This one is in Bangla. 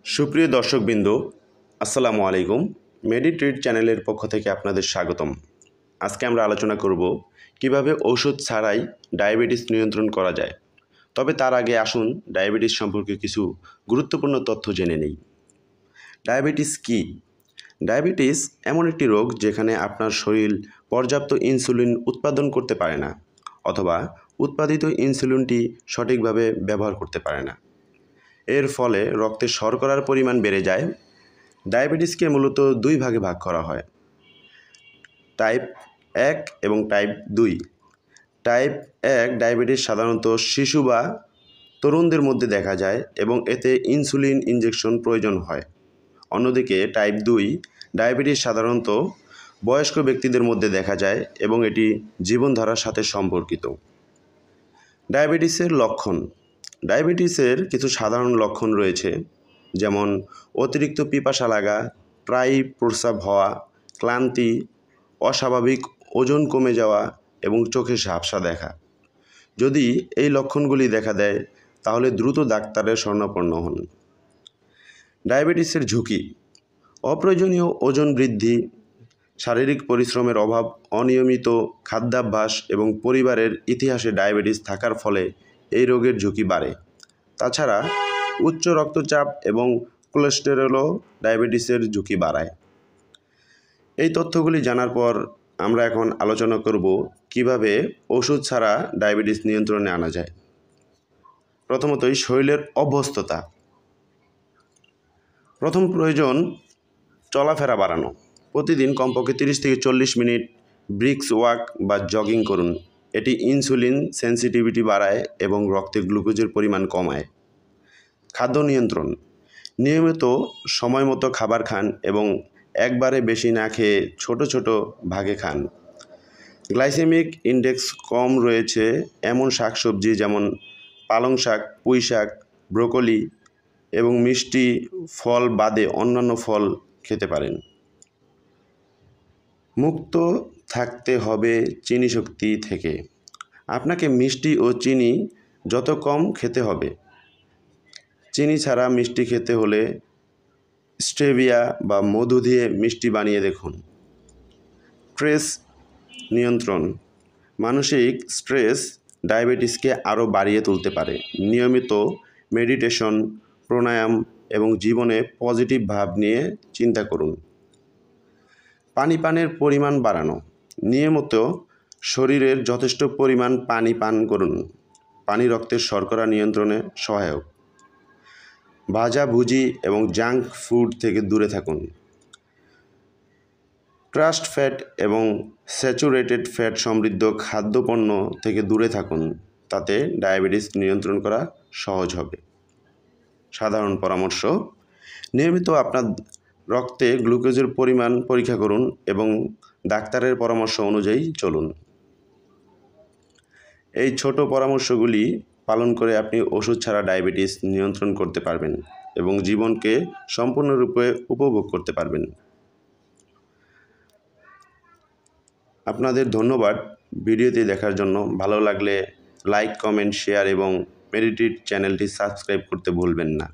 সুপ্রিয় দর্শকবৃন্দ, আসসালামু আলাইকুম। মেডিট্রিট চ্যানেলের পক্ষ থেকে আপনাদের স্বাগতম। আজকে আমরা আলোচনা করব কিভাবে ওষুধ ছাড়াই ডায়াবেটিস নিয়ন্ত্রণ করা যায়। তবে তার আগে আসুন ডায়াবেটিস সম্পর্কে কিছু গুরুত্বপূর্ণ তথ্য জেনে নেই। ডায়াবেটিস কী? ডায়াবেটিস এমন একটি রোগ যেখানে আপনার শরীর পর্যাপ্ত ইনসুলিন উৎপাদন করতে পারে না, অথবা উৎপাদিত ইনসুলিনটি সঠিকভাবে ব্যবহার করতে পারে না। এর ফলে রক্তে শর্করার পরিমাণ বেড়ে যায়। ডায়াবেটিসকে মূলত দুই ভাগে ভাগ করা হয়, টাইপ 1 এবং টাইপ 2। টাইপ 1 ডায়াবেটিস সাধারণত শিশু বা তরুণদের মধ্যে দেখা যায় এবং এতে ইনসুলিন ইনজেকশন প্রয়োজন হয়। অন্যদিকে টাইপ 2 ডায়াবেটিস সাধারণত বয়স্ক ব্যক্তিদের মধ্যে দেখা যায় এবং এটি জীবনধারার সাথে সম্পর্কিত। ডায়াবেটিসের লক্ষণ। ডায়াবেটিসের কিছু সাধারণ লক্ষণ রয়েছে, যেমন অতিরিক্ত পিপাসা লাগা, প্রায়ই প্রস্রাব হওয়া, ক্লান্তি, অস্বাভাবিক ওজন কমে যাওয়া এবং চোখে ঝাপসা দেখা। যদি এই লক্ষণগুলি দেখা দেয় তাহলে দ্রুত ডাক্তারের শরণাপন্ন হন। ডায়াবেটিসের ঝুঁকি। অপ্রয়োজনীয় ওজন বৃদ্ধি, শারীরিক পরিশ্রমের অভাব, অনিয়মিত খাদ্যাভ্যাস এবং পরিবারের ইতিহাসে ডায়াবেটিস থাকার ফলে এই রোগের ঝুঁকি বাড়ে। তাছাড়া উচ্চ রক্তচাপ এবং কোলেস্টেরলও ডায়াবেটিসের ঝুঁকি বাড়ায়। এই তথ্যগুলি জানার পর আমরা এখন আলোচনা করব কিভাবে ওষুধ ছাড়া ডায়াবেটিস নিয়ন্ত্রণে আনা যায়। প্রথমতই শরীরের অভ্যস্ততা। প্রথম প্রয়োজন চলাফেরা বাড়ানো। প্রতিদিন কমপক্ষে 30 থেকে 40 মিনিট ব্রিস্ক ওয়াক বা জগিং করুন। এটি ইনসুলিন সেন্সিটিভিটি বাড়ায় এবং রক্তে গ্লুকোজের পরিমাণ কমায়। খাদ্য নিয়ন্ত্রণ। নিয়মিত সময়মতো খাবার খান এবং একবারে বেশি না খেয়ে ছোট ছোট ভাগে খান। গ্লাইসেমিক ইন্ডেক্স কম রয়েছে এমন শাকসবজি যেমন পালং শাক, পুঁই শাক, ব্রোকলি এবং মিষ্টি ফল বাদে অন্যান্য ফল খেতে পারেন। মুক্ত থাকতে হবে চিনি শক্তি থেকে। আপনাকে মিষ্টি ও চিনি যত কম খেতে হবে। চিনি ছাড়া মিষ্টি খেতে হলে স্টেভিয়া বা মধু দিয়ে মিষ্টি বানিয়ে দেখুন। স্ট্রেস নিয়ন্ত্রণ। মানসিক স্ট্রেস ডায়াবেটিসকে আরও বাড়িয়ে তুলতে পারে। নিয়মিত মেডিটেশন, প্রাণায়াম এবং জীবনে পজিটিভ ভাব নিয়ে চিন্তা করুন। পানি পানের পরিমাণ বাড়ানো। নিয়মিত শরীরের যথেষ্ট পরিমাণ পানি পান করুন। পানি রক্তের শর্করা নিয়ন্ত্রণে সহায়ক। ভাজাভুজি এবং জাঙ্ক ফুড থেকে দূরে থাকুন। ট্রান্সড ফ্যাট এবং স্যাচুরেটেড ফ্যাট সমৃদ্ধ খাদ্যপণ্য থেকে দূরে থাকুন, তাতে ডায়াবেটিস নিয়ন্ত্রণ করা সহজ হবে। সাধারণ পরামর্শ: নিয়মিত আপনার রক্তে গ্লুকোজের পরিমাণ পরীক্ষা করুন এবং ডাক্তারের পরামর্শ অনুযায়ী চলুন। এই ছোট পরামর্শগুলি পালন করে আপনি ওষুধ ছাড়া ডায়াবেটিস নিয়ন্ত্রণ করতে পারবেন এবং জীবনকে সম্পূর্ণরূপে উপভোগ করতে পারবেন। আপনাদের ধন্যবাদ ভিডিওটি দেখার জন্য। ভালো লাগলে লাইক, কমেন্ট, শেয়ার এবং মেডিট্রিট চ্যানেলটি সাবস্ক্রাইব করতে ভুলবেন না।